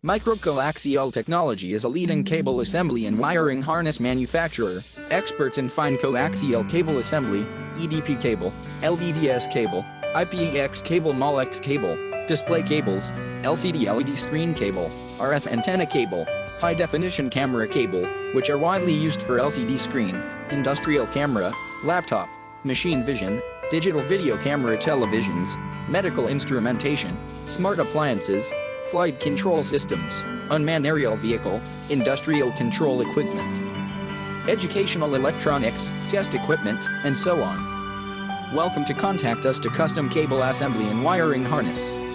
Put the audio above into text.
Coaxial Technology is a leading cable assembly and wiring harness manufacturer, experts in fine coaxial cable assembly, EDP cable, LVDS cable, IPX cable, MOLX cable, display cables, LCD LED screen cable, RF antenna cable, high-definition camera cable, which are widely used for LCD screen, industrial camera, laptop, machine vision, digital video camera televisions, medical instrumentation, smart appliances, flight control systems, unmanned aerial vehicle, industrial control equipment, educational electronics, test equipment, and so on. Welcome to contact us to custom cable assembly and wiring harness.